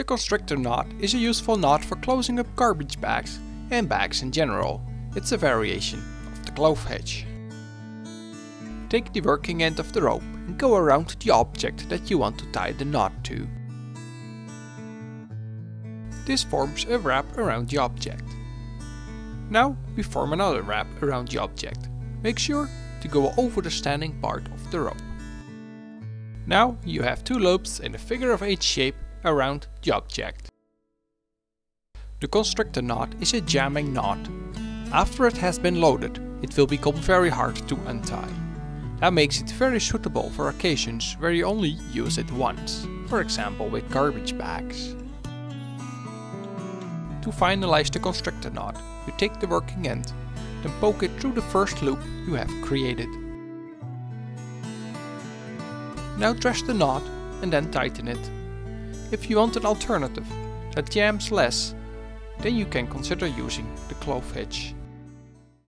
The constrictor knot is a useful knot for closing up garbage bags and bags in general. It's a variation of the clove hitch. Take the working end of the rope and go around the object that you want to tie the knot to. This forms a wrap around the object. Now we form another wrap around the object. Make sure to go over the standing part of the rope. Now you have two loops in a figure of 8 shape around the object. The constrictor knot is a jamming knot. After it has been loaded, it will become very hard to untie. That makes it very suitable for occasions where you only use it once, for example with garbage bags. To finalize the constrictor knot, you take the working end, then poke it through the first loop you have created. Now dress the knot and then tighten it. If you want an alternative that jams less, then you can consider using the clove hitch.